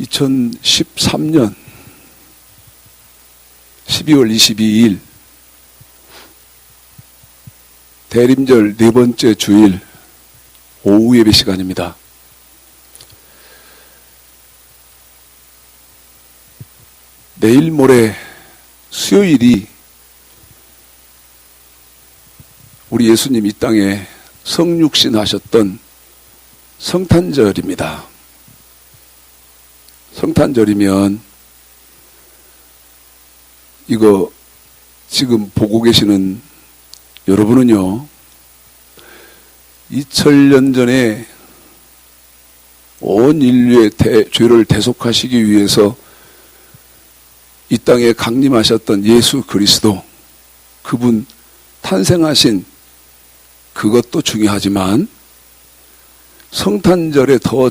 2013년 12월 22일 대림절 네 번째 주일 오후 예배 시간입니다. 내일 모레 수요일이 우리 예수님 이 땅에 성육신 하셨던 성탄절입니다. 성탄절이면 이거 지금 보고 계시는 여러분은요, 2000년 전에 온 인류의 죄를 대속하시기 위해서 이 땅에 강림하셨던 예수 그리스도, 그분 탄생하신 그것도 중요하지만 성탄절에 더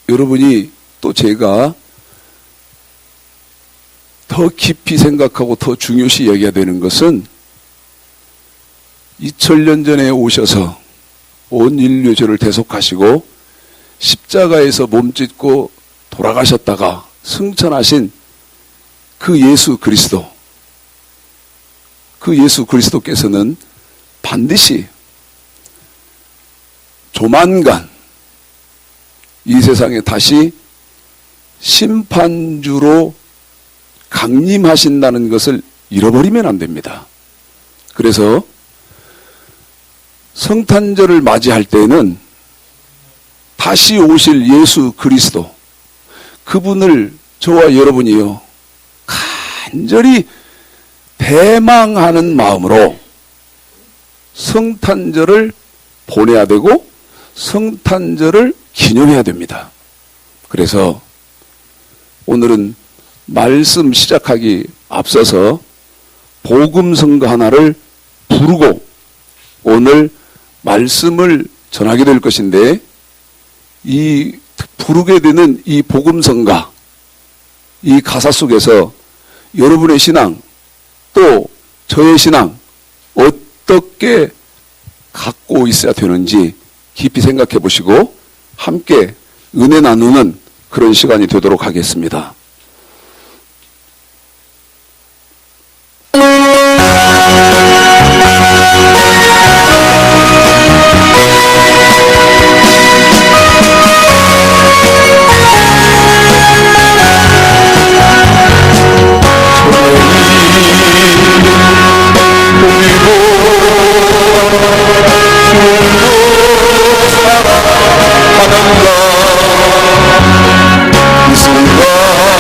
여러분이 또 제가 더 깊이 생각하고 더 중요시 여겨야 되는 것은 2000년 전에 오셔서 온 인류의 죄를 대속하시고 십자가에서 몸짓고 돌아가셨다가 승천하신 그 예수 그리스도, 그 예수 그리스도께서는 반드시 조만간 이 세상에 다시 심판주로 강림하신다는 것을 잃어버리면 안 됩니다. 그래서 성탄절을 맞이할 때에는 다시 오실 예수 그리스도, 그분을 저와 여러분이요 간절히 대망하는 마음으로 성탄절을 보내야 되고 성탄절을 기념해야 됩니다. 그래서 오늘은 말씀 시작하기 앞서서 복음성가 하나를 부르고 오늘 말씀을 전하게 될 것인데, 이 부르게 되는 이 복음성가, 이 가사 속에서 여러분의 신앙 또 저의 신앙 어떻게 갖고 있어야 되는지 깊이 생각해 보시고 함께 은혜 나누는 그런 시간이 되도록 하겠습니다. 이 순간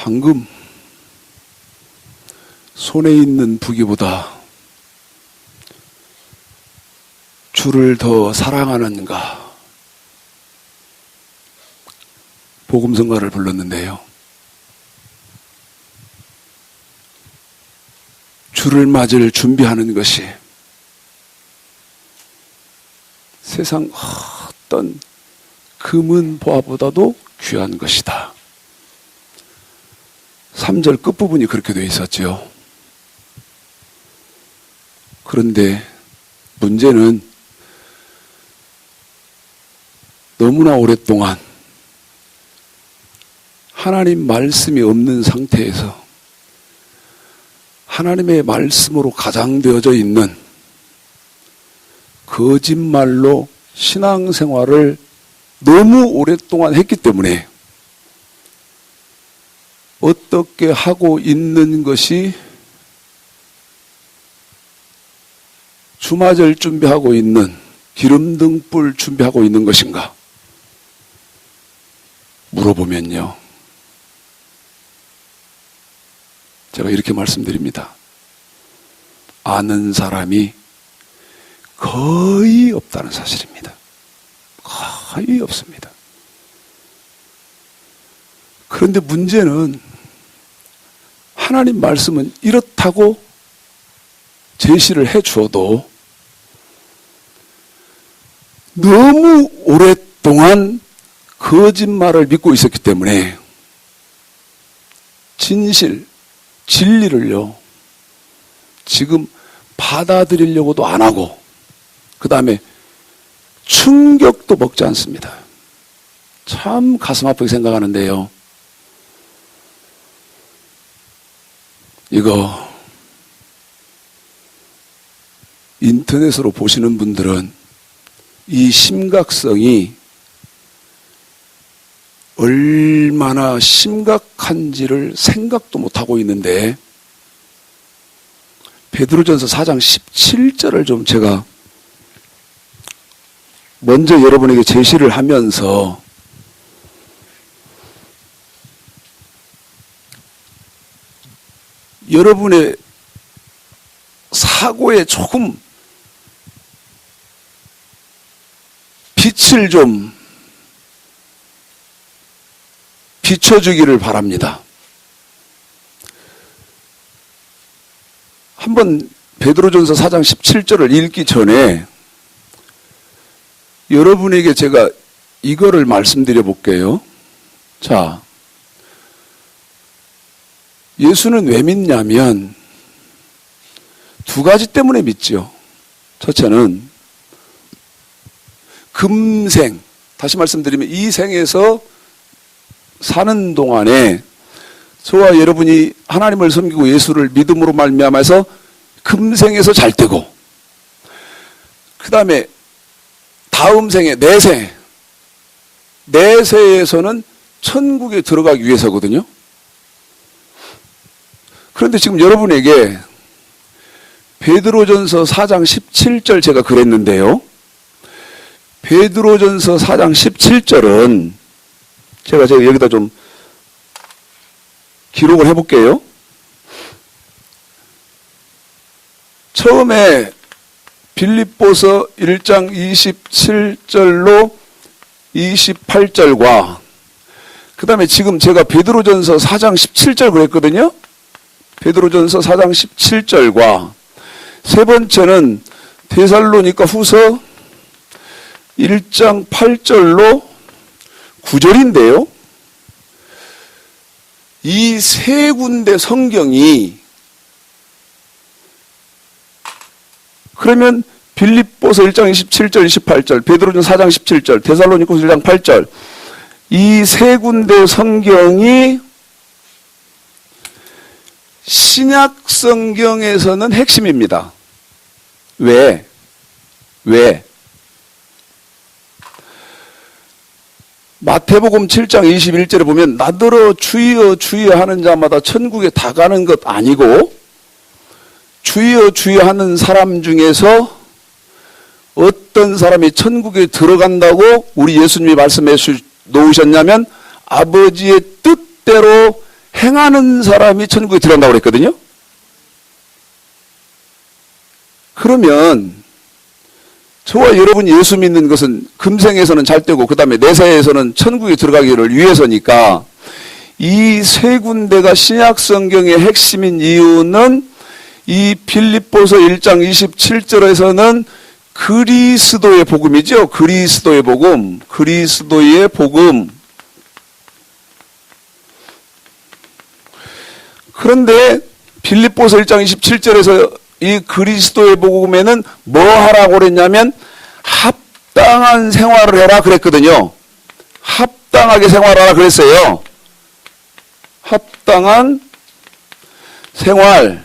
방금 손에 있는 부기보다 주를 더 사랑하는가 복음성가를 불렀는데요. 주를 맞을 준비하는 것이 세상 어떤 금은 보화보다도 귀한 것이다. 3절 끝부분이 그렇게 되어 있었죠. 그런데 문제는 너무나 오랫동안 하나님 말씀이 없는 상태에서 하나님의 말씀으로 가장되어져 있는 거짓말로 신앙생활을 너무 오랫동안 했기 때문에 어떻게 하고 있는 것이 주맞을 준비하고 있는 기름등불 준비하고 있는 것인가 물어보면요, 제가 이렇게 말씀드립니다. 아는 사람이 거의 없다는 사실입니다. 거의 없습니다. 그런데 문제는 하나님 말씀은 이렇다고 제시를 해 주어도 너무 오랫동안 거짓말을 믿고 있었기 때문에 진리를요 지금 받아들이려고도 안 하고 그 다음에 충격도 먹지 않습니다. 참 가슴 아프게 생각하는데요. 이거 인터넷으로 보시는 분들은 이 심각성이 얼마나 심각한지를 생각도 못하고 있는데 베드로전서 4장 17절을 좀 제가 먼저 여러분에게 제시를 하면서 여러분의 사고에 조금 빛을 좀 비춰주기를 바랍니다. 한번 베드로전서 4장 17절을 읽기 전에 여러분에게 제가 이거를 말씀드려 볼게요. 자, 예수는 왜 믿냐면 두 가지 때문에 믿죠. 첫째는 금생, 다시 말씀드리면 이 생에서 사는 동안에 저와 여러분이 하나님을 섬기고 예수를 믿음으로 말미암아서 금생에서 잘 되고, 그 다음에 다음 생에 내세에서는 천국에 들어가기 위해서거든요. 그런데 지금 여러분에게 베드로전서 4장 17절 제가 그랬는데요. 베드로전서 4장 17절은 제가 여기다 좀 기록을 해볼게요. 처음에 빌립보서 1장 27절로 28절과 그 다음에 지금 제가 베드로전서 4장 17절 그랬거든요. 베드로전서 4장 17절과 세 번째는 데살로니가 후서 1장 8절로 9절인데요. 이 세 군데 성경이, 그러면 빌립보서 1장 27절, 28절, 베드로전서 4장 17절, 데살로니가후서 1장 8절, 이 세 군데 성경이 신약 성경에서는 핵심입니다. 왜? 마태복음 7장 21절에 보면 나더러 주여 주여 하는 자마다 천국에 다 가는 것 아니고 주여 주여 하는 사람 중에서 어떤 사람이 천국에 들어간다고 우리 예수님이 말씀해 놓으셨냐면 아버지의 뜻대로 행하는 사람이 천국에 들어간다고 그랬거든요. 그러면 저와 여러분이 예수 믿는 것은 금생에서는 잘 되고 그 다음에 내세에서는 천국에 들어가기를 위해서니까 이 세 군데가 신약 성경의 핵심인 이유는 이 빌립보서 1장 27절에서는 그리스도의 복음이죠. 그리스도의 복음. 그런데 빌립보서 1장 27절에서 이 그리스도의 복음에는 뭐 하라고 그랬냐면 합당한 생활을 해라 그랬거든요. 합당하게 생활하라 그랬어요. 합당한 생활.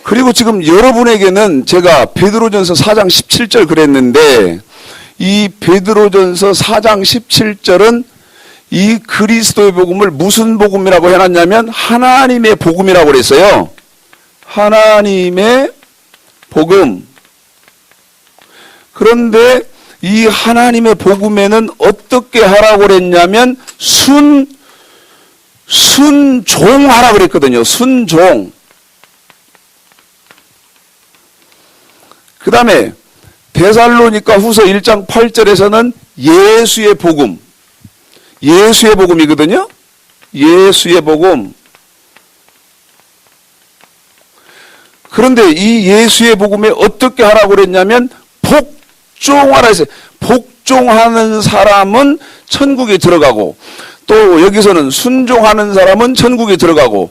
그리고 지금 여러분에게는 제가 베드로전서 4장 17절 그랬는데 이 베드로전서 4장 17절은 이 그리스도의 복음을 무슨 복음이라고 해놨냐면 하나님의 복음이라고 그랬어요. 하나님의 복음. 그런데 이 하나님의 복음에는 어떻게 하라고 그랬냐면 순종하라고 그랬거든요. 순종. 그 다음에 데살로니가 후서 1장 8절에서는 예수의 복음. 예수의 복음이거든요. 예수의 복음. 그런데 이 예수의 복음에 어떻게 하라고 그랬냐면 복종하라 했어요. 복종하는 사람은 천국에 들어가고 또 여기서는 순종하는 사람은 천국에 들어가고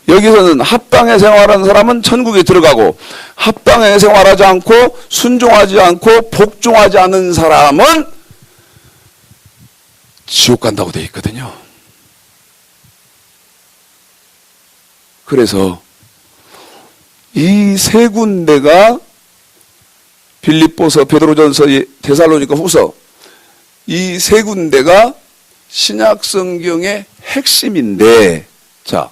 여기서는 합당에 생활하는 사람은 천국에 들어가고 합당에 생활하지 않고 순종하지 않고 복종하지 않는 사람은 지옥 간다고 되어 있거든요. 그래서 이 세 군데가 빌립보서, 베드로전서, 데살로니가 후서 이 세 군데가 신약 성경의 핵심인데 자,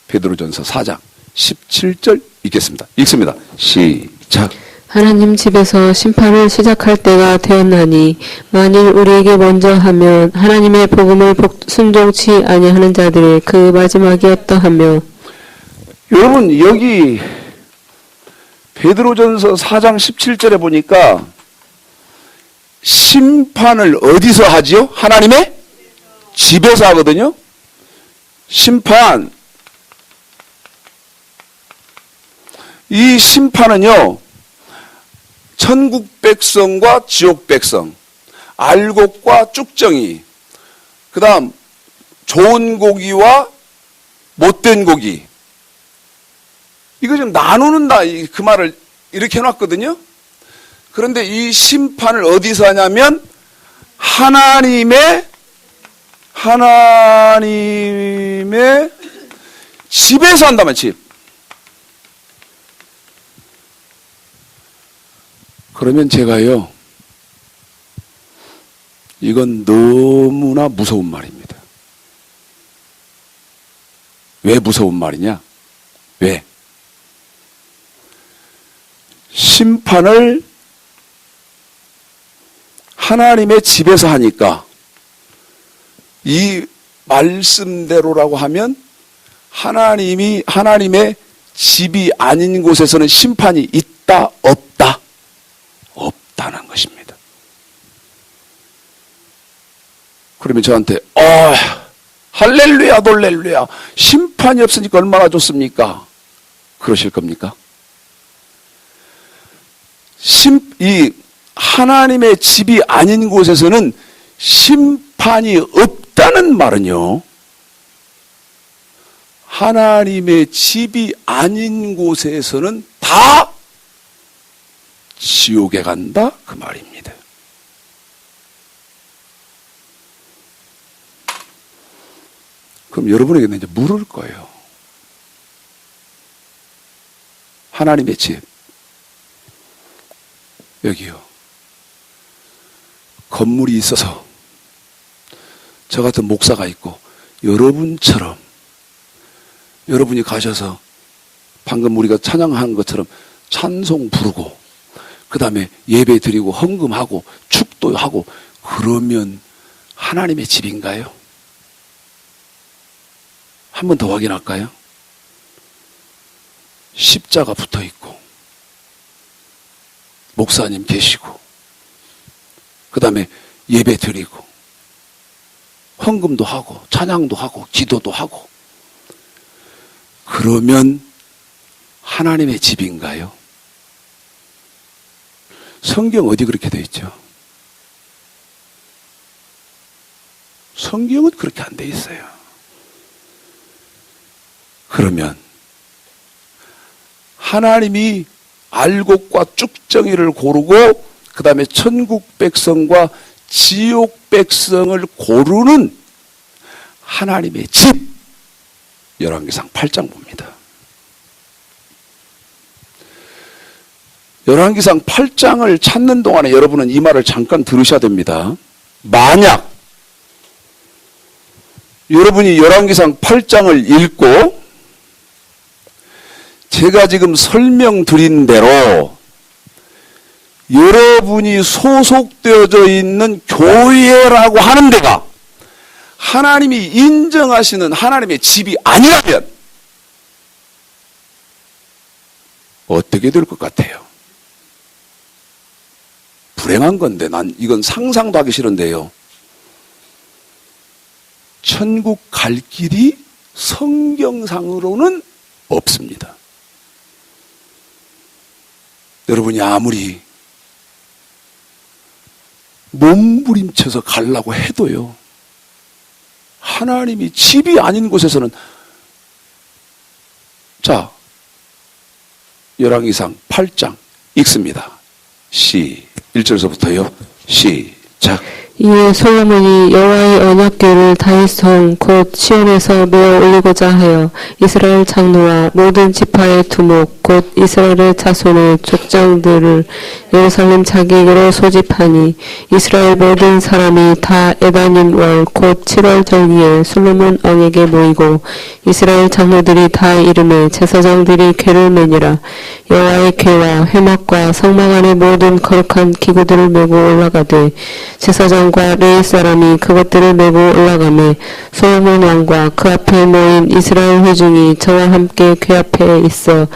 베드로전서 4장 17절 읽겠습니다. 읽습니다. 시작. 하나님 집에서 심판을 시작할 때가 되었나니 만일 우리에게 먼저 하면 하나님의 복음을 순종치 아니하는 자들의 그 마지막이 어떠하며. 여러분 여기 베드로전서 4장 17절에 보니까 심판을 어디서 하지요? 하나님의 집에서 하거든요. 심판. 이 심판은요, 천국 백성과 지옥 백성, 알곡과 쭉정이, 그 다음 좋은 고기와 못된 고기, 이거 좀 나누는다, 그 말을 이렇게 해놨거든요. 그런데 이 심판을 어디서 하냐면 하나님의 집에서 한다면 집. 그러면 제가요, 이건 너무나 무서운 말입니다. 왜 무서운 말이냐? 왜? 심판을 하나님의 집에서 하니까 이 말씀대로라고 하면 하나님의 집이 아닌 곳에서는 심판이 있다, 없다? 없다는 것입니다. 그러면 저한테 할렐루야 돌렐루야 심판이 없으니까 얼마나 좋습니까? 그러실 겁니까? 이 하나님의 집이 아닌 곳에서는 심판이 없다는 말은요, 하나님의 집이 아닌 곳에서는 다 지옥에 간다, 그 말입니다. 그럼 여러분에게 이제 물을 거예요. 하나님의 집, 여기요, 건물이 있어서 저 같은 목사가 있고 여러분처럼, 여러분이 가셔서 방금 우리가 찬양한 것처럼 찬송 부르고 그 다음에 예배 드리고 헌금하고 축도하고, 그러면 하나님의 집인가요? 한 번 더 확인할까요? 십자가 붙어 있고 목사님 계시고 그 다음에 예배 드리고 헌금도 하고 찬양도 하고 기도도 하고, 그러면 하나님의 집인가요? 성경 어디 그렇게 되어 있죠? 성경은 그렇게 안 되어 있어요. 그러면 하나님이 알곡과 쭉정이를 고르고 그 다음에 천국 백성과 지옥 백성을 고르는 하나님의 집, 열왕기상 8장 봅니다. 열왕기상 8장을 찾는 동안에 여러분은 이 말을 잠깐 들으셔야 됩니다. 만약 여러분이 열왕기상 8장을 읽고 제가 지금 설명드린 대로 여러분이 소속되어져 있는 교회라고 하는 데가 하나님이 인정하시는 하나님의 집이 아니라면 어떻게 될 것 같아요? 불행한 건데, 난 이건 상상도 하기 싫은데요. 천국 갈 길이 성경상으로는 없습니다. 여러분이 아무리 몸부림쳐서 가려고 해도요, 하나님이 집이 아닌 곳에서는, 자, 열왕기상 8장 읽습니다. 1절서부터요. 시작. 이에 솔로몬이 여호와의 언약궤를 다윗성 곧 시온에서 메어 올리고자 하여 이스라엘 장로와 모든 지파의 두목 곧 이스라엘의 자손의 족장들을 예루살렘 자기에게로 소집하니, 이스라엘 모든 사람이 다 에다님 월 곧 7월 절기에 솔로몬 왕에게 모이고 이스라엘 장로들이 다 이름에 제사장들이 궤를 메니라. 여호와의 궤와 회막과 성막 안의 모든 거룩한 기구들을 메고 올라가되 제사장과 레위 사람이 그것들을 메고 올라가매 솔로몬 왕과 그 앞에 모인 이스라엘 회중이 저와 함께 궤 앞에 있어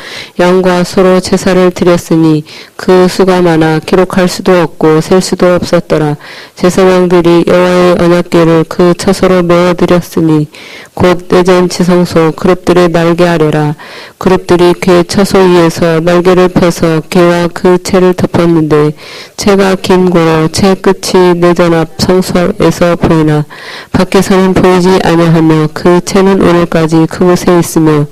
양과 소로 제사를 드렸으니 그 수가 많아 기록할 수도 없고 셀 수도 없었더라. 제사장들이 여호와의 언약궤를 그 처소로 메어드렸으니 곧 내전 지성소 그룹들의 날개 아래라. 그룹들이 궤 처소 위에서 날개를 펴서 궤와 그 채를 덮었는데 채가 긴 고로 채 끝이 내전 앞 성소에서 보이나 밖에서는 보이지 아니하며 그 채는 오늘까지 그곳에 있으며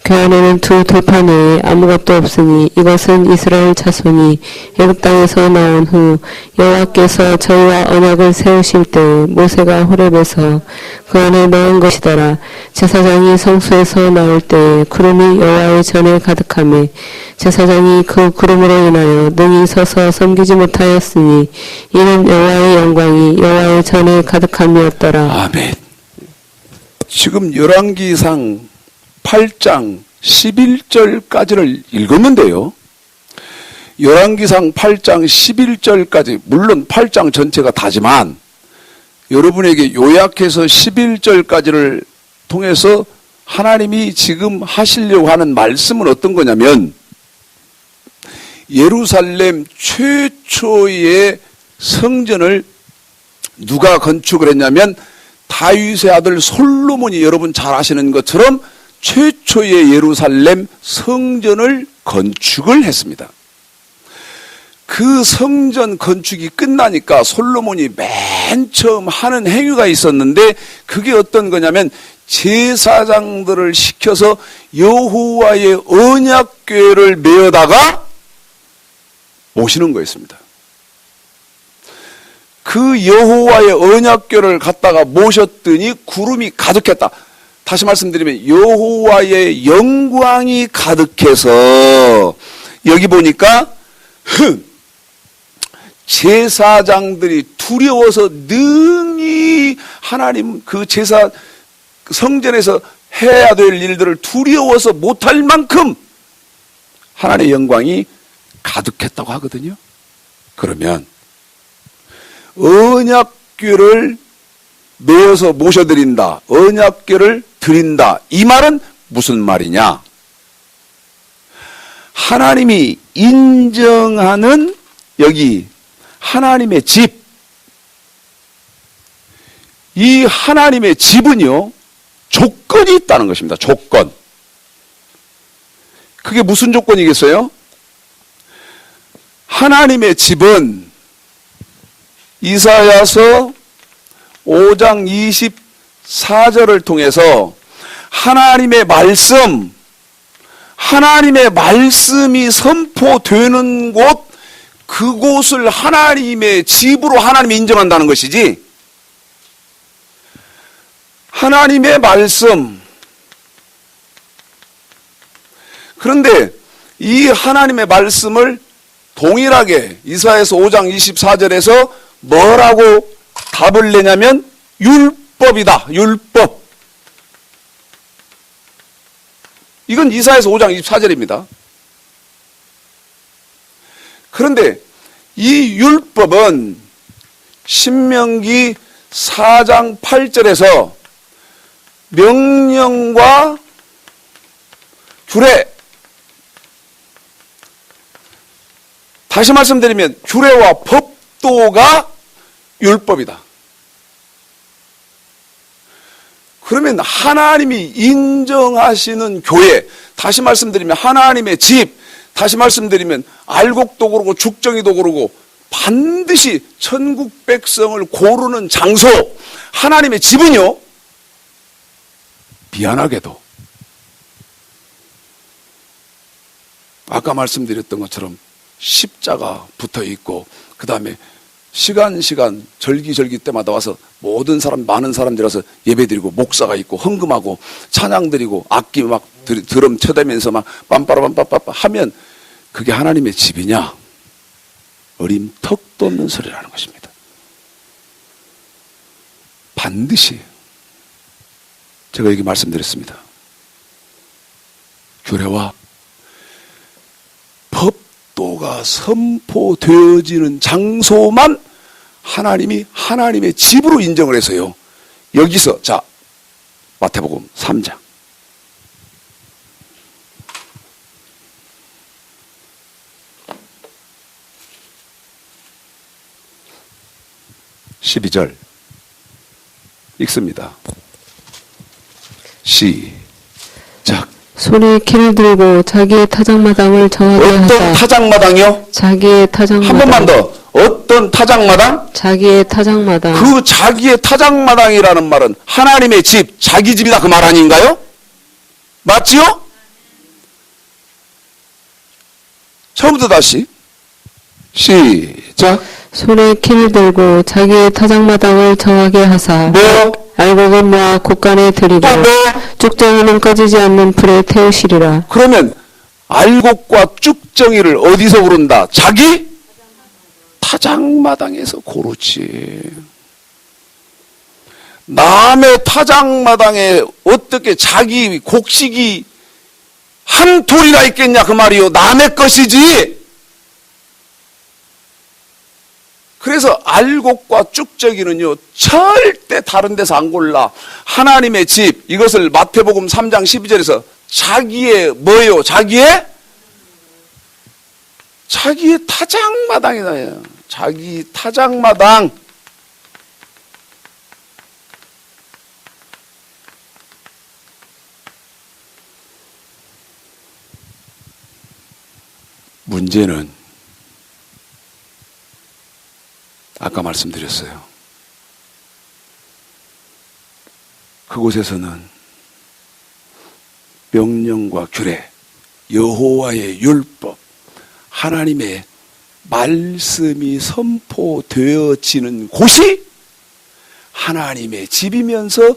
궤 안에는 두 돌판 외에 아무것도 없으니 이것은 이스라엘 자손이 애굽 땅에서 나온 후 여호와께서 저희와 언약을 세우실 때 모세가 호렙에서 그 안에 넣은 것이더라. 제사장이 성소에서 나올 때 구름이 여호와의 전에 가득하며 제사장이 그 구름으로 인하여 능히 서서 섬기지 못하였으니 이는 여호와의 영광이 여호와의 전에 가득함이었더라. 아멘. 지금 열왕기상 8장 11절까지를 읽었는데요. 열왕기상 8장 11절까지 물론 8장 전체가 다지만 여러분에게 요약해서 11절까지를 통해서 하나님이 지금 하시려고 하는 말씀은 어떤 거냐면 예루살렘 최초의 성전을 누가 건축을 했냐면 다윗의 아들 솔로몬이 여러분 잘 아시는 것처럼 최초의 예루살렘 성전을 건축을 했습니다. 그 성전 건축이 끝나니까 솔로몬이 맨 처음 하는 행위가 있었는데 그게 어떤 거냐면 제사장들을 시켜서 여호와의 언약궤를 메어다가 모시는 거였습니다. 그 여호와의 언약궤를 갖다가 모셨더니 구름이 가득했다. 다시 말씀드리면 여호와의 영광이 가득해서 여기 보니까 제사장들이 두려워서 능히 하나님 그 제사 성전에서 해야 될 일들을 두려워서 못할 만큼 하나님의 영광이 가득했다고 하거든요. 그러면 언약궤를 메어서 모셔드린다. 언약궤를 드린다. 이 말은 무슨 말이냐? 하나님이 인정하는 여기 하나님의 집. 이 하나님의 집은요, 조건이 있다는 것입니다. 조건. 그게 무슨 조건이겠어요? 하나님의 집은 이사야서 5장 24절을 통해서 하나님의 말씀이 선포되는 곳, 그곳을 하나님의 집으로 하나님이 인정한다는 것이지, 하나님의 말씀. 그런데 이 하나님의 말씀을 동일하게 이사야서 5장 24절에서 뭐라고 답을 내냐면 율법이다. 율법. 이건 이사야서 5장 24절입니다. 그런데 이 율법은 신명기 4장 8절에서 명령과 규례, 다시 말씀드리면 규례와 법도가 율법이다. 그러면 하나님이 인정하시는 교회, 다시 말씀드리면 하나님의 집, 다시 말씀드리면 알곡도 그러고 죽정이도 그러고 반드시 천국 백성을 고르는 장소, 하나님의 집은요, 미안하게도 아까 말씀드렸던 것처럼 십자가 붙어 있고 그 다음에 시간 절기 때마다 와서 모든 사람, 많은 사람들이 와서 예배드리고 목사가 있고 헌금하고 찬양드리고 악기 막 드럼 쳐대면서 막 빰빠라빰빠빠 하면 그게 하나님의 집이냐? 어림턱도 없는 소리라는 것입니다. 반드시 제가 여기 말씀드렸습니다. 규례와 법도가 선포되어지는 장소만 하나님이 하나님의 집으로 인정을 해서요. 여기서 자 마태복음 3장 12절 읽습니다. 시작. 손에 키를 들고 자기의 타작마당을 정하게 어떤 하사 타작마당이요? 자기의 한 번만 타작마당 더. 어떤 타작마당? 자기의 타작마당 그 자기의 타작마당이라는 말은 하나님의 집, 자기 집이다 그 말 아닌가요? 맞지요? 처음부터 다시 시작. 손에 키를 들고 자기의 타작마당을 정하게 하사 뭐? 알곡은 모아 곳간에 들이고 또 뭐? 쭉정이는 꺼지지 않는 불에 태우시리라. 그러면 알곡과 쭉정이를 어디서 고른다? 자기 타작마당에서 고르지. 남의 타작마당에 어떻게 자기 곡식이 한 톨이나 있겠냐 그 말이요. 남의 것이지. 그래서 알곡과 쭉정이는요 절대 다른 데서 안 골라. 하나님의 집, 이것을 마태복음 3장 12절에서 자기의 뭐예요? 자기의 타작마당이다. 자기 타작마당. 문제는 아까 말씀드렸어요. 그곳에서는 명령과 규례, 여호와의 율법, 하나님의 말씀이 선포되어지는 곳이 하나님의 집이면서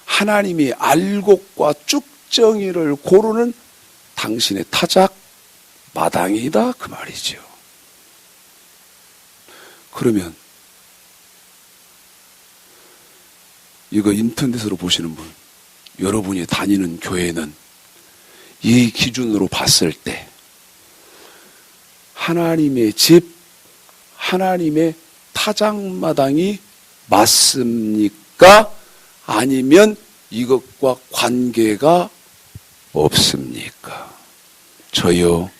하나님이 알곡과 쭉정이를 고르는 당신의 타작 마당이다 그 말이죠. 그러면 이거 인터넷으로 보시는 분, 여러분이 다니는 교회는 이 기준으로 봤을 때 하나님의 집, 하나님의 타작마당이 맞습니까? 아니면 이것과 관계가 없습니까? 저요,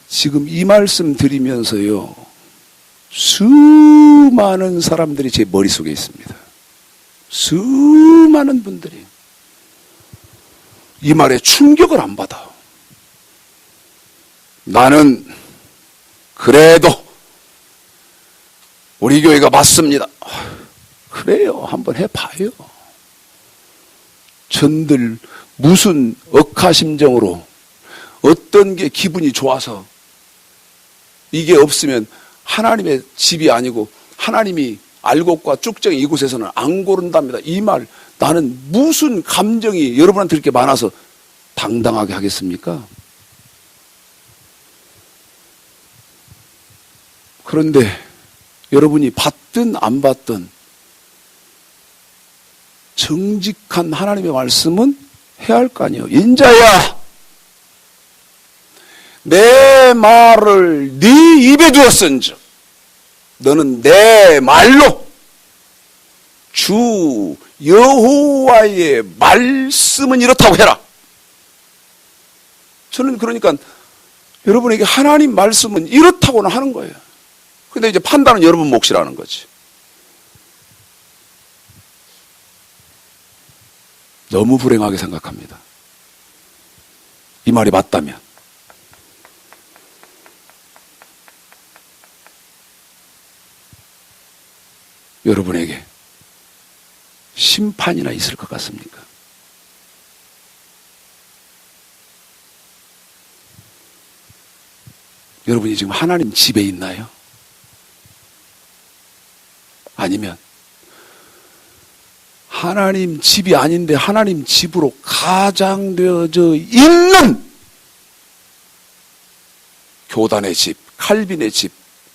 지금 이 말씀 드리면서요, 수많은 사람들이 제 머릿속에 있습니다. 수많은 분들이 이 말에 충격을 안 받아. 나는 그래도 우리 교회가 맞습니다. 그래요. 한번 해봐요. 전들 무슨 억하심정으로 어떤 게 기분이 좋아서 이게 없으면 하나님의 집이 아니고 하나님이 알곡과 쭉정이 이곳에서는 안 고른답니다. 이 말 나는 무슨 감정이 여러분한테 이렇게 많아서 당당하게 하겠습니까? 그런데 여러분이 받든 안 받든 정직한 하나님의 말씀은 해야 할 거 아니에요. 인자야, 내 말을 네 입에 두었은즉 너는 내 말로 주 여호와의 말씀은 이렇다고 해라. 저는 그러니까 여러분에게 하나님 말씀은 이렇다고는 하는 거예요. 근데 이제 판단은 여러분 몫이라는 거지. 너무 불행하게 생각합니다. 이 말이 맞다면. 여러분에게 심판이나 있을 것 같습니까? 여러분이 지금 하나님 집에 있나요? 아니면 하나님 집이 아닌데 하나님 집으로 가장되어져 있는 교단의 집, 칼빈의 집,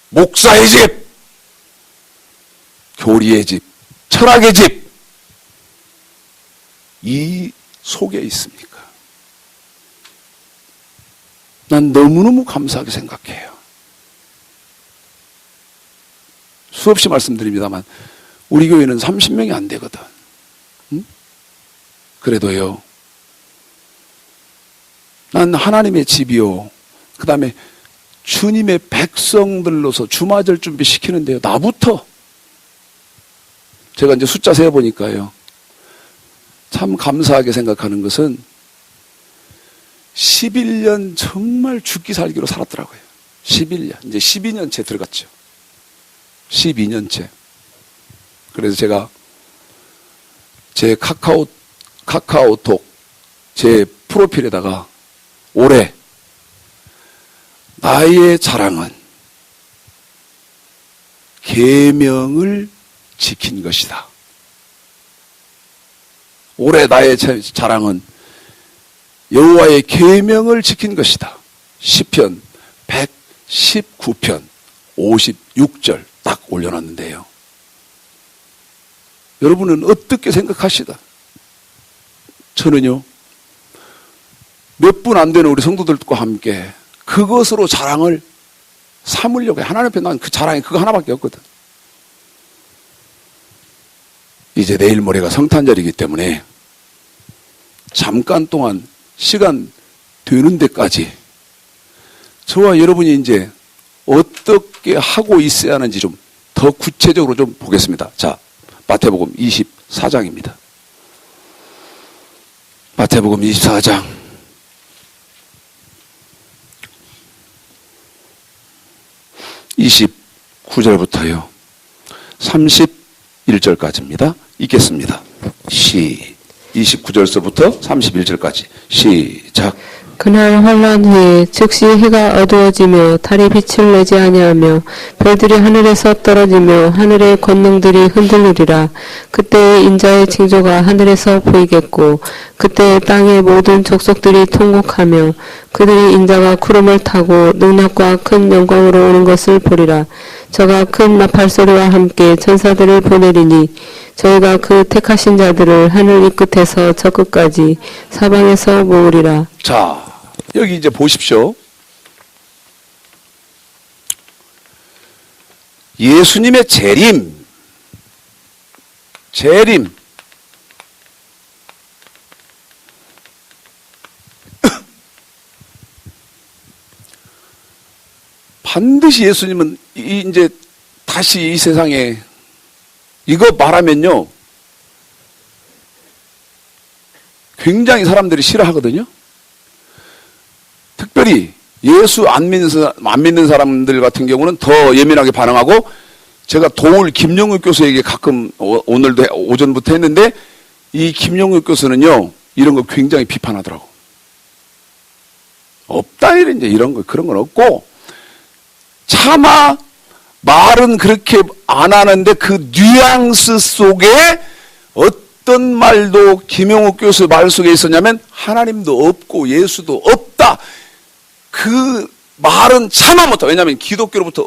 목사의 집, 교리의 집, 철학의 집, 이 속에 있습니까? 난 너무너무 감사하게 생각해요. 수없이 말씀드립니다만 우리 교회는 30명이 안 되거든. 응? 그래도요, 난 하나님의 집이요, 그 다음에 주님의 백성들로서 주마절 준비 시키는데요, 나부터 제가 이제 숫자 세어보니까요. 참 감사하게 생각하는 것은 11년 정말 죽기 살기로 살았더라고요. 11년. 이제 12년째 들어갔죠. 12년째. 그래서 제가 제 카카오톡 제 프로필에다가 올해 나의 자랑은 계명을 지킨 것이다. 올해 나의 자랑은 여호와의 계명을 지킨 것이다. 시편 119편 56절 딱 올려놨는데요. 여러분은 어떻게 생각하시다? 저는요, 몇 분 안 되는 우리 성도들과 함께 그것으로 자랑을 삼으려고 해요. 하나님 앞에 난 그 자랑이 그거 하나밖에 없거든. 이제 내일 모레가 성탄절이기 때문에 잠깐 동안 시간 되는 데까지 저와 여러분이 이제 어떻게 하고 있어야 하는지 좀 더 구체적으로 좀 보겠습니다. 자, 마태복음 24장입니다. 마태복음 24장 29절부터요 31절까지입니다. 읽겠습니다. 29절서부터 31절까지 시작. 그날 환란 후에 즉시 해가 어두워지며 달이 빛을 내지 아니하며 별들이 하늘에서 떨어지며 하늘의 권능들이 흔들리리라. 그때 인자의 징조가 하늘에서 보이겠고 그때 땅의 모든 족속들이 통곡하며 그들이 인자가 구름을 타고 능력과 큰 영광으로 오는 것을 보리라. 저가 큰 나팔소리와 함께 천사들을 보내리니 저희가 그 택하신 자들을 하늘 이 끝에서 저 끝까지 사방에서 모으리라. 자, 여기 이제 보십시오. 예수님의 재림. 반드시 예수님은 이제 다시 이 세상에 이거 말하면요 굉장히 사람들이 싫어하거든요. 특별히 예수 안 믿는 사람들 같은 경우는 더 예민하게 반응하고, 제가 도울 김영욱 교수에게 가끔 오늘도 오전부터 했는데 이 김영욱 교수는요 이런 거 굉장히 비판하더라고. 없다 이제 이런 거 그런 건 없고, 차마 말은 그렇게 안 하는데 그 뉘앙스 속에 어떤 말도 김용욱 교수 말 속에 있었냐면 하나님도 없고 예수도 없다. 그 말은 차마 못하고, 왜냐하면 기독교로부터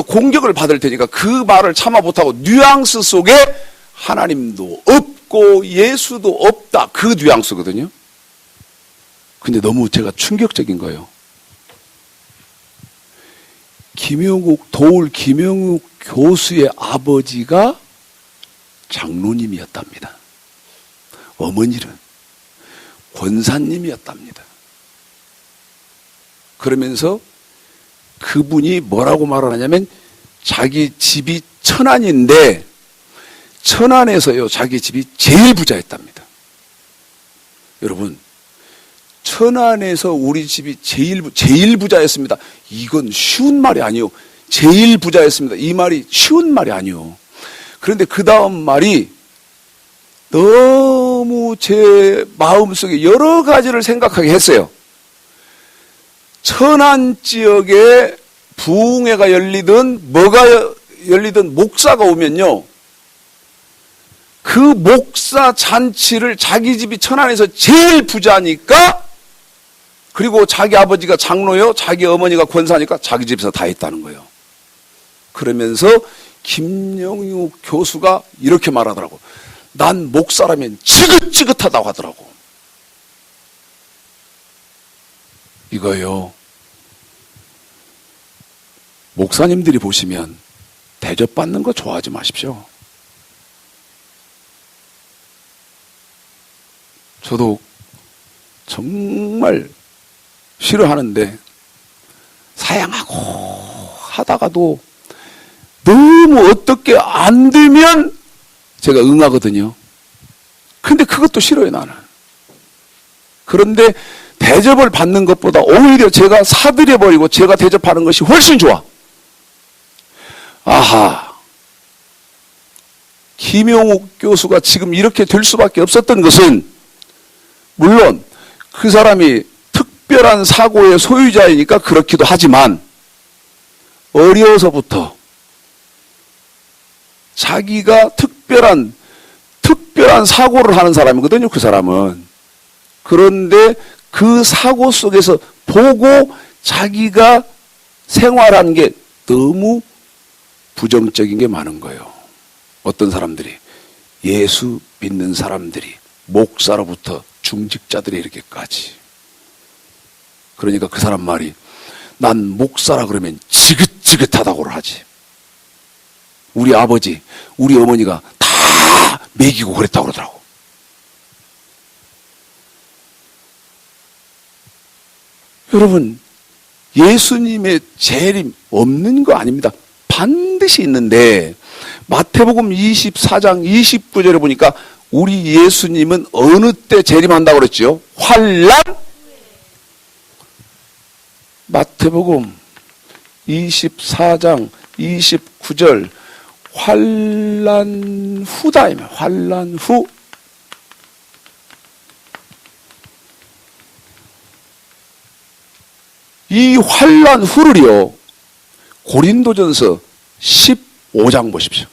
공격을 받을 테니까 그 말을 참아 못하고 뉘앙스 속에 하나님도 없고 예수도 없다. 그 뉘앙스거든요. 근데 너무 제가 충격적인 거예요. 도울 김영욱 교수의 아버지가 장로님이었답니다. 어머니는 권사님이었답니다. 그러면서 그분이 뭐라고 말을 하냐면 자기 집이 천안인데 천안에서요 자기 집이 제일 부자였답니다. 여러분, 천안에서 우리 집이 제일 부자였습니다. 이건 쉬운 말이 아니요. 제일 부자였습니다. 이 말이 쉬운 말이 아니요. 그런데 그 다음 말이 너무 제 마음속에 여러 가지를 생각하게 했어요. 천안 지역에 부흥회가 열리든 뭐가 열리든 목사가 오면요, 그 목사 잔치를 자기 집이 천안에서 제일 부자니까, 그리고 자기 아버지가 장로요, 자기 어머니가 권사니까 자기 집에서 다 했다는 거예요. 그러면서 김영욱 교수가 이렇게 말하더라고. 난 목사라면 지긋지긋하다고 하더라고. 이거요, 목사님들이 보시면 대접받는 거 좋아하지 마십시오. 저도 정말 싫어하는데 사양하고 하다가도 너무 어떻게 안 되면 제가 응하거든요. 근데 그것도 싫어요, 나는. 그런데 대접을 받는 것보다 오히려 제가 사드려버리고 제가 대접하는 것이 훨씬 좋아. 아하. 김용욱 교수가 지금 이렇게 될 수밖에 없었던 것은 물론 그 사람이 특별한 사고의 소유자이니까 그렇기도 하지만 어려서부터 자기가 특별한 사고를 하는 사람이거든요, 그 사람은. 그런데 그 사고 속에서 보고 자기가 생활하는 게 너무 부정적인 게 많은 거예요. 어떤 사람들이, 예수 믿는 사람들이, 목사로부터 중직자들이 이렇게까지. 그러니까 그 사람 말이, 난 목사라 그러면 지긋지긋하다고 하지. 우리 아버지, 우리 어머니가 다 먹이고 그랬다고 그러더라고. 여러분, 예수님의 재림 없는 거 아닙니다. 반드시 있는데 마태복음 24장 29절에 보니까 우리 예수님은 어느 때 재림한다고 그랬죠? 환난? 마태복음 24장 29절 환난 후다. 환난 후. 이 환난 후를요, 고린도전서 15장 보십시오.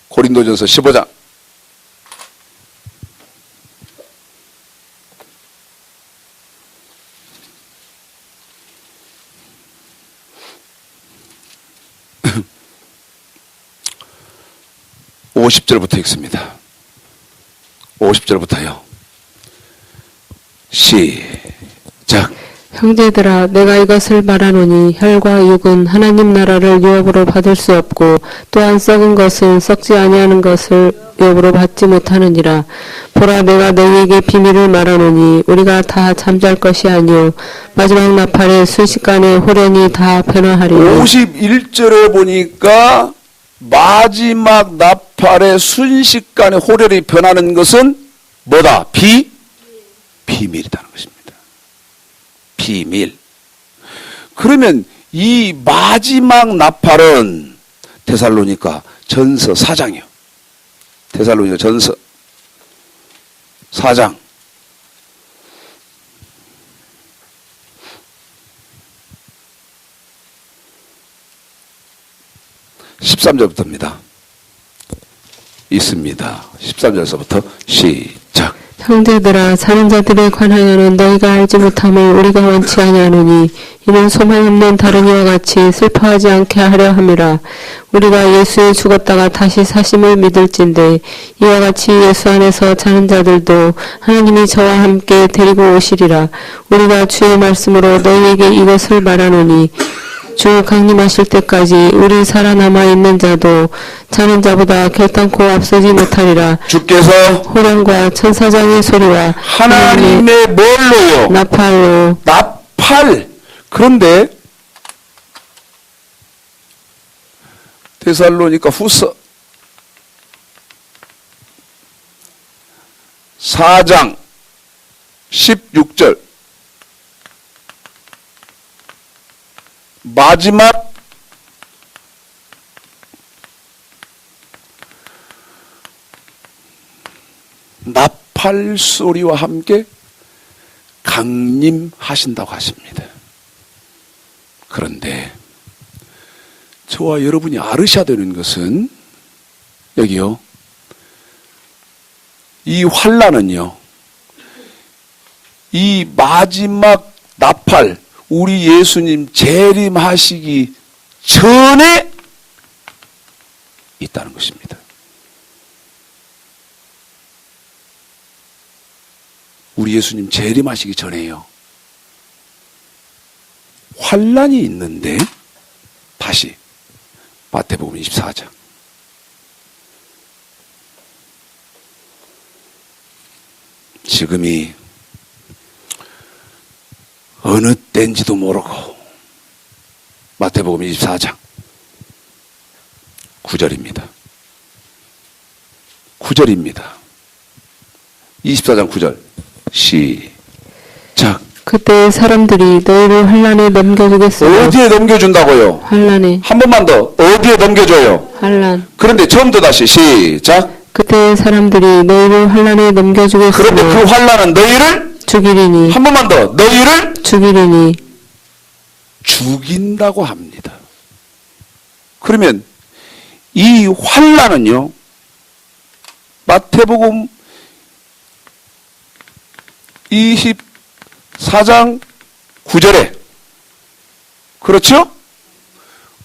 고린도전서 15장. (50절부터) 읽습니다. 50절부터요. 시작. 형제들아, 내가 이것을 말하노니 혈과 육은 하나님 나라를 유업으로 받을 수 없고 또한 썩은 것은 썩지 아니하는 것을 유업으로 받지 못하느니라. 보라, 내가 너희에게 비밀을 말하노니 우리가 다 잠잘 것이 아니요 마지막 나팔에 순식간에 호련히 다 변화하리라. 51절에 보니까 마지막 나팔에 순식간에 호련히 변하는 것은 뭐다? 비밀이라는 것입니다. 비밀. 그러면 이 마지막 나팔은 데살로니가 전서 4장이요. 데살로니가 전서 4장. 13절부터입니다. 있습니다. 13절서부터 시작. 형제들아, 사는 자들에 관하여는 너희가 알지 못함을 우리가 원치 아니하노니 이는 소망 없는 다른 이와 같이 슬퍼하지 않게 하려 함이라. 우리가 예수에 죽었다가 다시 사심을 믿을진대 이와 같이 예수 안에서 자는 자들도 하나님이 저와 함께 데리고 오시리라. 우리가 주의 말씀으로 너희에게 이것을 말하노니 주 강림하실 때까지 우리 살아남아 있는 자도 자는 자보다 결단코 앞서지 못하리라. 주께서 호령과 천사장의 소리와 하나님의 뭘로요? 나팔로. 나팔. 그런데 데살로니가 후서 4장 16절 마지막 나팔 소리와 함께 강림하신다고 하십니다. 그런데 저와 여러분이 알으셔야 되는 것은 여기요, 이 환난은요, 이 마지막 나팔, 우리 예수님 재림하시기 전에 있다는 것입니다. 우리 예수님 재림하시기 전에요, 환난이 있는데, 다시 마태복음 24장 지금이 어느 때인지도 모르고 마태복음 24장 9절입니다. 9절입니다. 24장 9절 시작. 그때 사람들이 너희를 환란에 넘겨주겠으며. 어디에 넘겨준다고요? 환란에. 한 번만 더. 어디에 넘겨줘요? 환란. 그런데 처음부터 다시 시작. 그때 사람들이 너희를 환란에 넘겨주겠으며. 그런데 그 환란은 너희를 죽이리니. 한 번만 더. 너희를 죽이리니. 죽인다고 합니다. 그러면 이 환란은요, 마태복음 24장 9절에 그렇죠?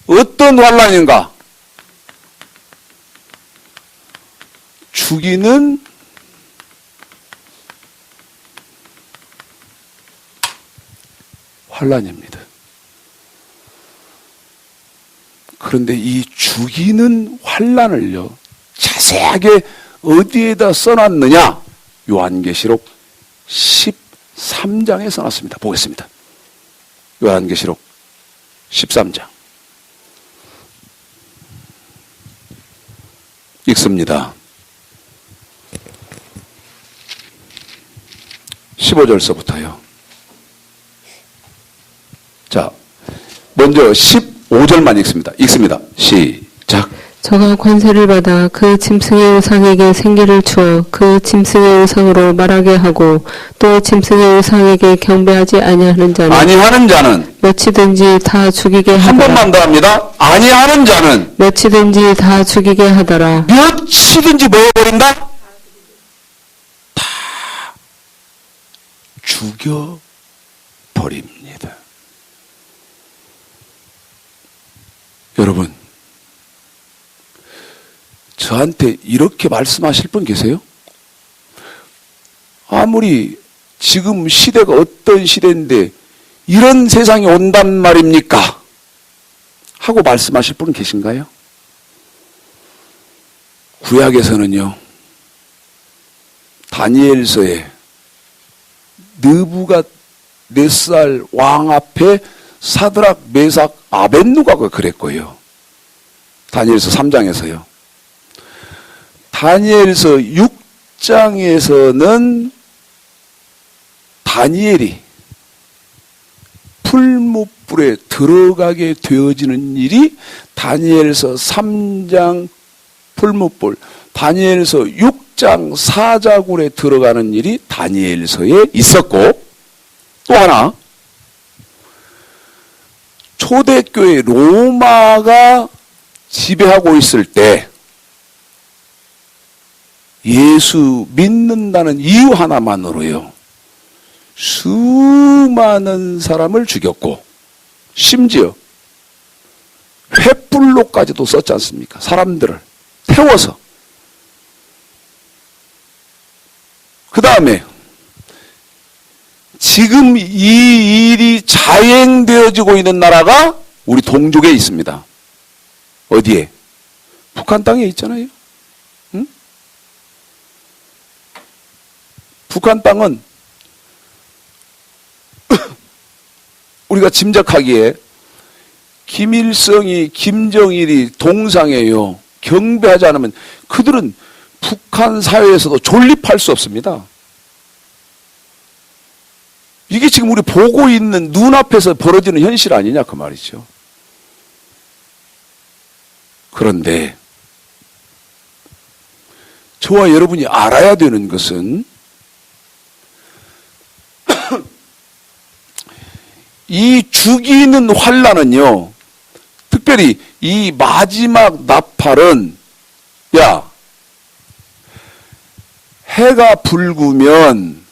어떤 환란인가? 죽이는 환란입니다. 그런데 이 죽이는 환란을요, 자세하게 어디에다 써놨느냐? 요한계시록 13장에 써놨습니다. 보겠습니다. 요한계시록 13장 읽습니다. 15절서부터요. 자, 먼저 15절만 읽습니다. 읽습니다. 시작. 저가 권세를 받아 그 짐승의 우상에게 생기를 주어 그 짐승의 우상으로 말하게 하고 또 짐승의 우상에게 경배하지 아니하는 자는 몇이든지 다 죽이게 하더라. 한 번만 더 합니다. 아니하는 자는 몇이든지 다 죽이게 하더라. 몇이든지 뭐 해버린다? 다 죽여버립니다. 여러분, 저한테 이렇게 말씀하실 분 계세요? 아무리 지금 시대가 어떤 시대인데 이런 세상이 온단 말입니까? 하고 말씀하실 분 계신가요? 구약에서는요, 다니엘서에 느부갓네살 왕 앞에 사드락, 메삭, 아벳누가가 그랬고요. 다니엘서 3장에서요. 다니엘서 6장에서는 다니엘이 풀무불에 들어가게 되어지는 일이 다니엘서 3장 풀무불, 다니엘서 6장 사자굴에 들어가는 일이 다니엘서에 있었고, 또 하나, 초대교회 로마가 지배하고 있을 때 예수 믿는다는 이유 하나만으로요, 수많은 사람을 죽였고, 심지어 횃불로까지도 썼지 않습니까? 사람들을 태워서. 그 다음에 지금 이 일이 자행되어지고 있는 나라가 우리 동족에 있습니다. 어디에? 북한 땅에 있잖아요. 응? 북한 땅은 우리가 짐작하기에 김일성이, 김정일이 동상에요, 경배하지 않으면 그들은 북한 사회에서도 존립할 수 없습니다. 이게 지금 우리 보고 있는 눈앞에서 벌어지는 현실 아니냐 그 말이죠. 그런데 저와 여러분이 알아야 되는 것은 이 죽이는 환란은요, 특별히 이 마지막 나팔은, 야, 해가 붉으면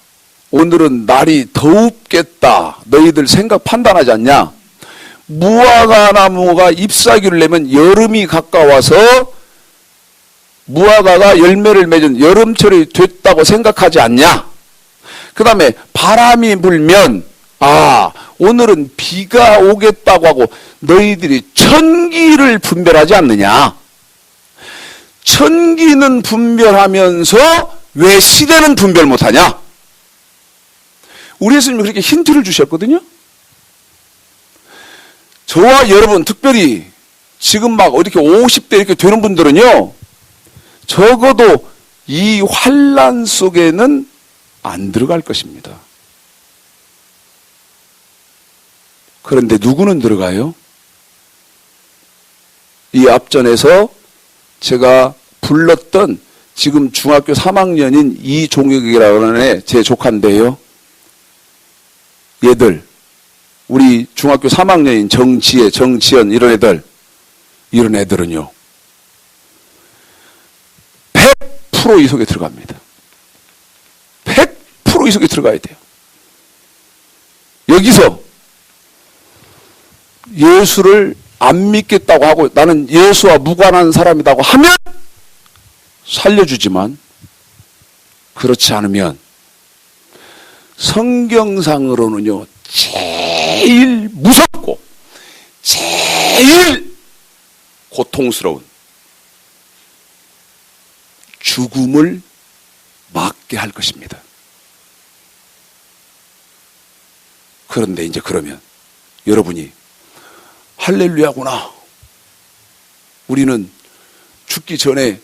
오늘은 날이 더웁겠다, 너희들 생각 판단하지 않냐? 무화과 나무가 잎사귀를 내면 여름이 가까워서 무화과가 열매를 맺은 여름철이 됐다고 생각하지 않냐? 그 다음에 바람이 불면, 아, 오늘은 비가 오겠다고 하고 너희들이 천기를 분별하지 않느냐? 천기는 분별하면서 왜 시대는 분별 못하냐? 우리 예수님이 그렇게 힌트를 주셨거든요. 저와 여러분, 특별히 지금 막 이렇게 50대 이렇게 되는 분들은요, 적어도 이 환난 속에는 안 들어갈 것입니다. 그런데 누구는 들어가요? 이 앞전에서 제가 불렀던 지금 중학교 3학년인 이종혁이라는 애, 제 조카인데요. 얘들, 우리 중학교 3학년인 정지혜, 정지연 이런 애들은요. 100% 이 속에 들어갑니다. 100% 이 속에 들어가야 돼요. 여기서 예수를 안 믿겠다고 하고 나는 예수와 무관한 사람이라고 하면 살려주지만 그렇지 않으면 성경상으로는요, 제일 무섭고 제일 고통스러운 죽음을 맞게 할 것입니다. 그런데 이제 그러면 여러분이 할렐루야구나. 우리는 죽기 전에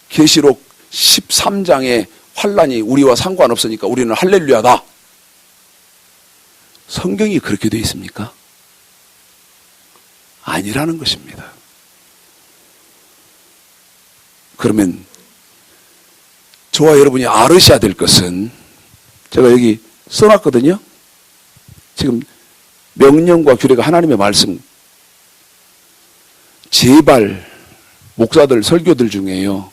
계시록 13장의 환란이 우리와 상관없으니까 우리는 할렐루야다. 성경이 그렇게 되어 있습니까? 아니라는 것입니다. 그러면 저와 여러분이 알으셔야 될 것은 제가 여기 써놨거든요. 지금 명령과 규례가 하나님의 말씀. 제발 목사들 설교들 중에요,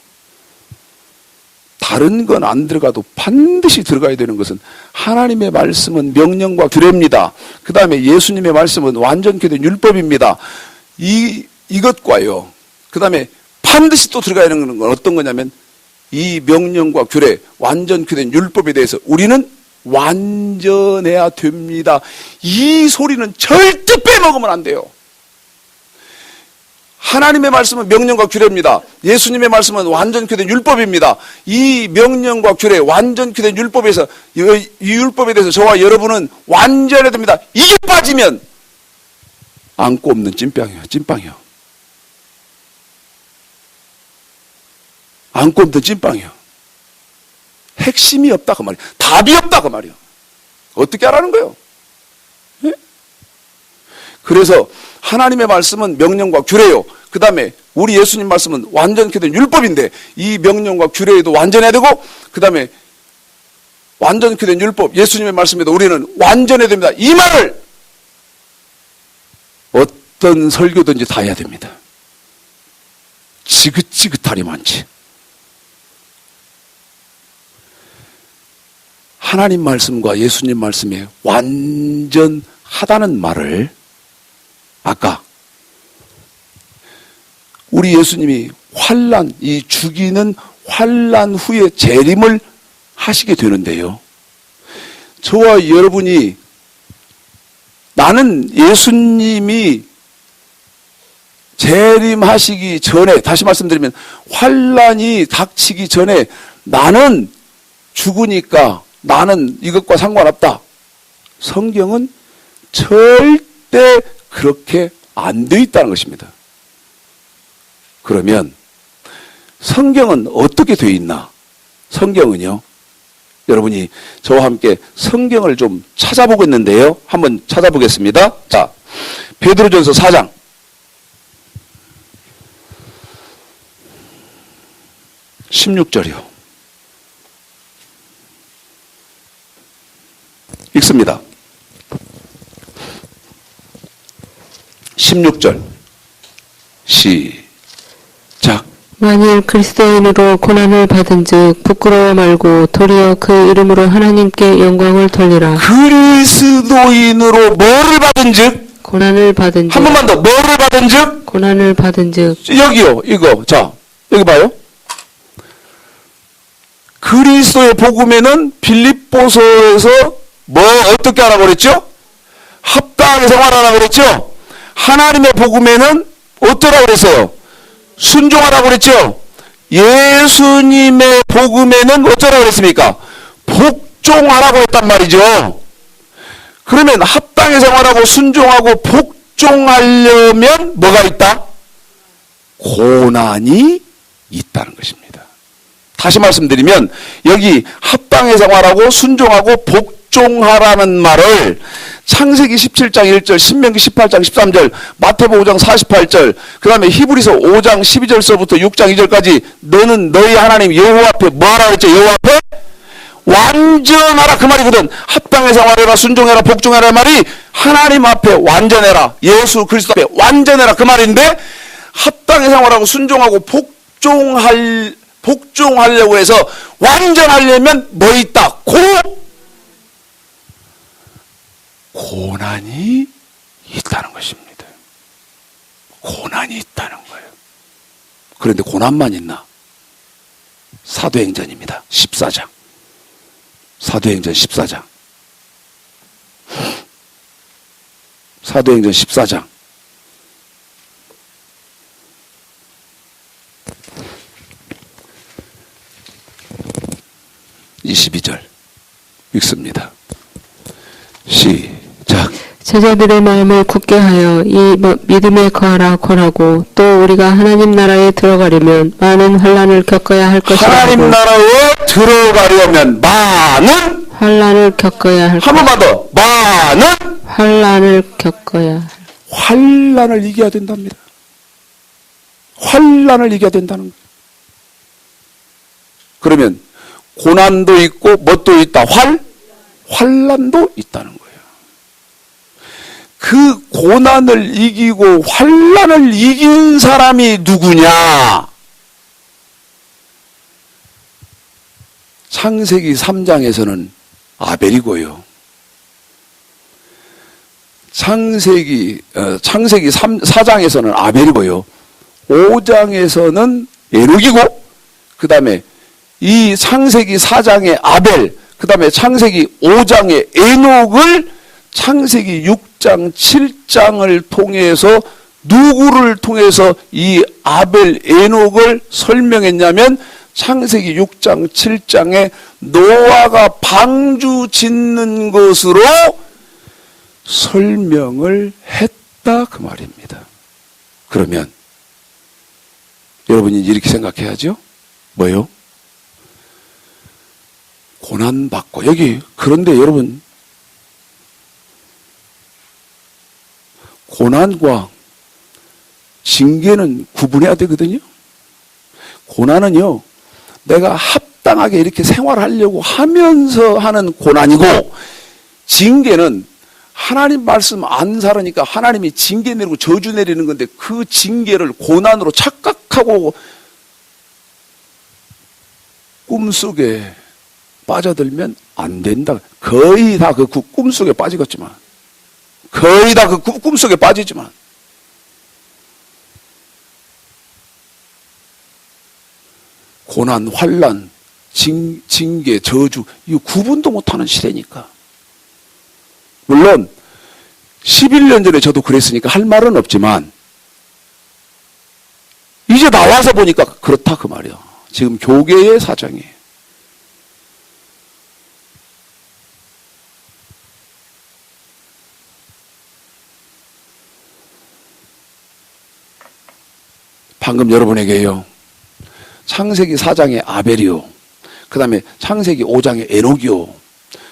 다른 건 안 들어가도 반드시 들어가야 되는 것은 하나님의 말씀은 명령과 규례입니다. 그 다음에 예수님의 말씀은 완전케 된 율법입니다. 이것과요, 그 다음에 반드시 또 들어가야 되는 건 어떤 거냐면 이 명령과 규례, 완전케 된 율법에 대해서 우리는 완전해야 됩니다. 이 소리는 절대 빼먹으면 안 돼요. 하나님의 말씀은 명령과 규례입니다. 예수님의 말씀은 완전케 된 율법입니다. 이 명령과 규례, 완전케 된 율법에서, 이 율법에 대해서 저와 여러분은 완전해야 됩니다. 이게 빠지면 안고 없는 찐빵이요. 안고 없는 찐빵이요. 핵심이 없다 그 말이에요. 답이 없다 그 말이에요. 어떻게 하라는 거예요? 네? 그래서 하나님의 말씀은 명령과 규례요. 그 다음에 우리 예수님 말씀은 완전케 된 율법인데 이 명령과 규례에도 완전해야 되고, 그 다음에 완전케 된 율법, 예수님의 말씀에도 우리는 완전해야 됩니다. 이 말을 어떤 설교든지 다 해야 됩니다. 지긋지긋하리 많지. 하나님 말씀과 예수님 말씀에 완전하다는 말을 아까 우리 예수님이 환난, 이 죽이는 환난 후에 재림을 하시게 되는데요. 저와 여러분이 나는 예수님이 재림하시기 전에, 다시 말씀드리면 환난이 닥치기 전에 나는 죽으니까 나는 이것과 상관없다. 성경은 절대 그렇게 안 돼 있다는 것입니다. 그러면 성경은 어떻게 되어 있나? 성경은요, 여러분이 저와 함께 성경을 좀 찾아보겠는데요. 한번 찾아보겠습니다. 자, 베드로전서 4장 16절이요. 읽습니다. 16절 시작. 만일 그리스도인으로 고난을 받은즉 부끄러워 말고 도리어 그 이름으로 하나님께 영광을 돌리라. 그리스도인으로 뭐를 받은즉? 고난을 받은즉. 한 번만 더. 뭐를 받은즉? 고난을 받은즉. 여기요. 이거. 자, 여기 봐요. 그리스도의 복음에는 빌립보서에서 뭐 어떻게 하라고 그랬죠? 합당하게 생활하라고 그랬죠? 하나님의 복음에는 어떠라고 그랬어요? 순종하라고 그랬죠? 예수님의 복음에는 어쩌라고 그랬습니까? 복종하라고 했단 말이죠. 그러면 합당히 생활하고 순종하고 복종하려면 뭐가 있다? 고난이 있다는 것입니다. 다시 말씀드리면 여기 합당의 생활하고 순종하고 복종하라는 말을 창세기 17장 1절, 신명기 18장 13절, 마태복음 5장 48절, 그 다음에 히브리서 5장 12절서부터 6장 2절까지 너는 너희 하나님 여호와 앞에 뭐하라 그랬죠? 여호와 앞에 완전하라 그 말이거든. 합당의 생활해라, 순종해라, 복종해라 말이 하나님 앞에 완전해라, 예수 그리스도 앞에 완전해라 그 말인데, 합당의 생활하고 순종하고 복종하려고 해서 완전하려면 뭐 있다? 고난이 있다는 것입니다. 고난이 있다는 거예요. 그런데 고난만 있나? 사도행전입니다. 14장. 사도행전 14장. 사도행전 14장. 22절 읽습니다. 시작. 제자들의 마음을 굳게 하여 이 믿음에 거하라 권하고, 또 우리가 하나님 나라에 들어가려면 많은 환난을 겪어야 할 것이라고. 하나님 나라에 들어가려면 많은 환난을 겪어야 할 한 번만 더 많은 환난을 겪어야 할. 환난을 이겨야 된답니다. 환난을 이겨야 된다는 거예요. 그러면 고난도 있고 뭣도 있다? 환난도 있다는 거예요. 그 고난을 이기고 환난을 이긴 사람이 누구냐? 창세기 3장에서는 아벨이고요. 창세기 4장에서는 아벨이고요. 5장에서는 에녹이고, 그 다음에 이 창세기 4장의 아벨, 그 다음에 창세기 5장의 에녹을 창세기 6장, 7장을 통해서 누구를 통해서 이 아벨, 에녹을 설명했냐면 창세기 6장, 7장에 노아가 방주 짓는 것으로 설명을 했다 그 말입니다. 그러면 여러분이 이렇게 생각해야죠. 뭐요? 고난받고 여기 그런데 여러분 고난과 징계는 구분해야 되거든요. 고난은요, 내가 합당하게 이렇게 생활하려고 하면서 하는 고난이고, 징계는 하나님 말씀 안 살으니까 하나님이 징계 내리고 저주 내리는 건데, 그 징계를 고난으로 착각하고 꿈속에 빠져들면 안 된다. 거의 다 그 꿈속에 빠지겠지만, 거의 다 그 꿈속에 빠지지만, 고난, 환난, 징계, 저주, 이거 구분도 못하는 시대니까. 물론 11년 전에 저도 그랬으니까 할 말은 없지만 이제 나와서 보니까 그렇다 그 말이야. 지금 교계의 사정이에요. 방금 여러분에게요, 창세기 4장의 아벨이요, 그 다음에 창세기 5장의 에녹이요,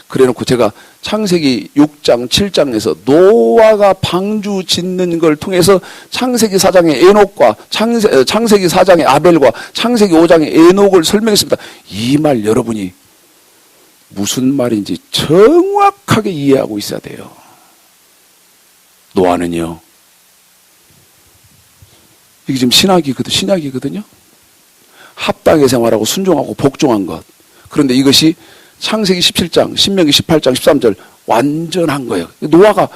그래놓고 제가 창세기 6장, 7장에서 노아가 방주 짓는 걸 통해서 창세기 4장의 에녹과 창세기 4장의 아벨과 창세기 5장의 에녹을 설명했습니다. 이 말 여러분이 무슨 말인지 정확하게 이해하고 있어야 돼요. 노아는요, 이게 지금 신약이거든요. 합당의 생활하고 순종하고 복종한 것. 그런데 이것이 창세기 17장, 신명기 18장, 13절 완전한 거예요. 노아가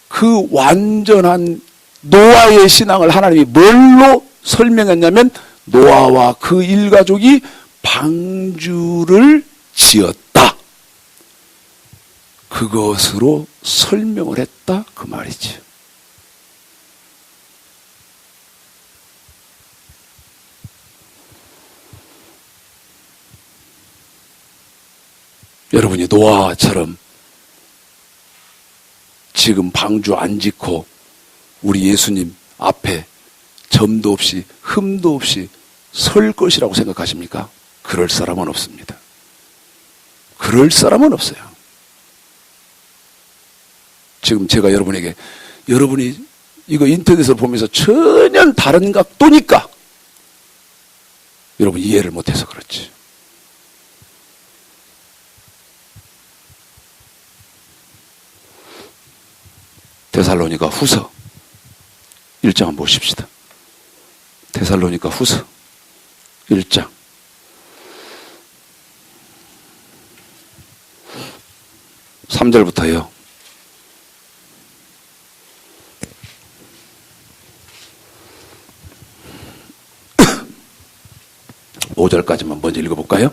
그 완전한 노아의 신앙을 하나님이 뭘로 설명했냐면 노아와 그 일가족이 방주를 지었다. 그것으로 설명을 했다 그 말이지. 여러분이 노아처럼 지금 방주 안 짓고 우리 예수님 앞에 점도 없이 흠도 없이 설 것이라고 생각하십니까? 그럴 사람은 없습니다. 그럴 사람은 없어요. 지금 제가 여러분에게, 여러분이 이거 인터넷에서 보면서 전혀 다른 각도니까 여러분 이해를 못해서 그렇지. 데살로니가 후서 1장 한번 보십시다. 데살로니가 후서 1장 3절부터요. 5절까지만 먼저 읽어볼까요?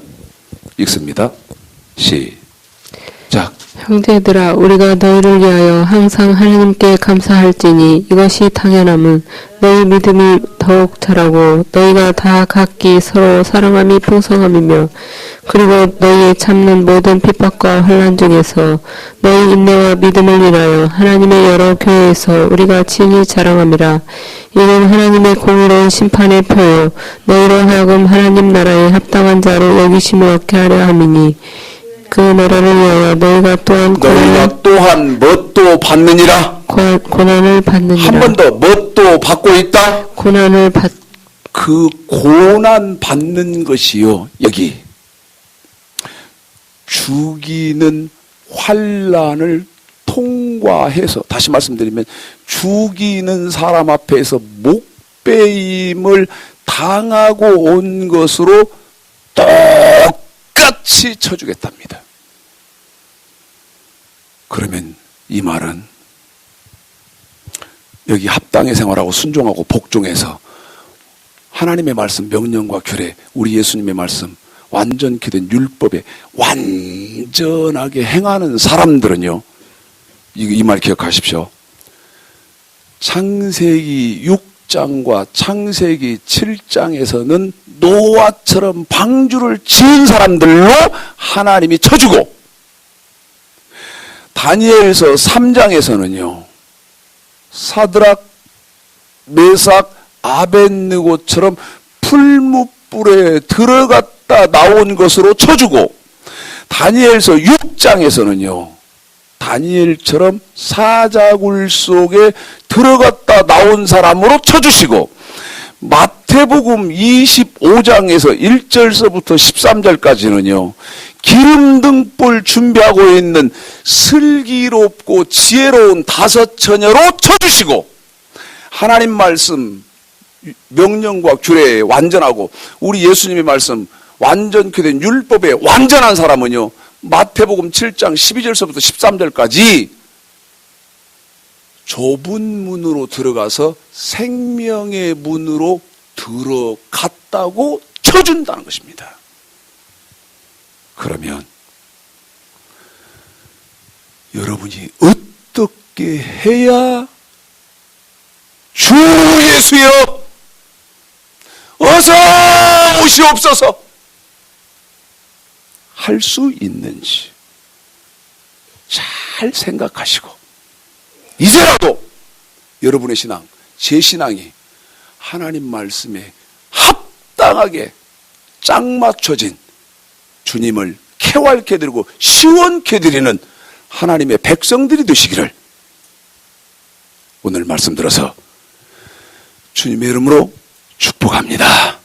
읽습니다. 시작. 형제들아, 우리가 너희를 위하여 항상 하나님께 감사할지니 이것이 당연함은 너희 믿음이 더욱 자라고 너희가 다 각기 서로 사랑함이 풍성함이며, 그리고 너희의 참는 모든 핍박과 환난 중에서 너희 인내와 믿음을 인하여 하나님의 여러 교회에서 우리가 친히 자랑함이라. 이는 하나님의 공의로운 심판의 표요 너희로 하여금 하나님 나라에 합당한 자로 여기심을 얻게 하려 함이니, 그 나라를 위하여 너희가 또한 뭣도 받느니라. 고난을 받느니라. 한 번 더, 뭣도 받고 있다. 고난을 받. 그 고난 받는 것이요, 여기 죽이는 환난을 통과해서, 다시 말씀드리면 죽이는 사람 앞에서 목배임을 당하고 온 것으로 똑같이 쳐주겠답니다. 그러면 이 말은 여기 합당의 생활하고 순종하고 복종해서 하나님의 말씀, 명령과 규례, 우리 예수님의 말씀, 완전케 된 율법에 완전하게 행하는 사람들은요, 이 말 기억하십시오. 창세기 6장과 창세기 7장에서는 노아처럼 방주를 지은 사람들로 하나님이 쳐주고, 다니엘서 3장에서는요, 사드락, 메삭, 아벳느고처럼 풀무불에 들어갔다 나온 것으로 쳐주고, 다니엘서 6장에서는요, 다니엘처럼 사자굴 속에 들어갔다 나온 사람으로 쳐주시고, 마태복음 25장에서 1절서부터 13절까지는요, 기름등불 준비하고 있는 슬기롭고 지혜로운 다섯 처녀로 쳐주시고, 하나님 말씀, 명령과 규례에 완전하고 우리 예수님의 말씀 완전케 된 율법에 완전한 사람은요, 마태복음 7장 12절서부터 13절까지 좁은 문으로 들어가서 생명의 문으로 들어갔다고 쳐준다는 것입니다. 그러면 여러분이 어떻게 해야 주 예수여 어서 오시옵소서 할 수 있는지 잘 생각하시고, 이제라도 여러분의 신앙, 제 신앙이 하나님 말씀에 합당하게 짝 맞춰진 주님을 쾌활케 드리고 시원케 드리는 하나님의 백성들이 되시기를 오늘 말씀 들어서 주님의 이름으로 축복합니다.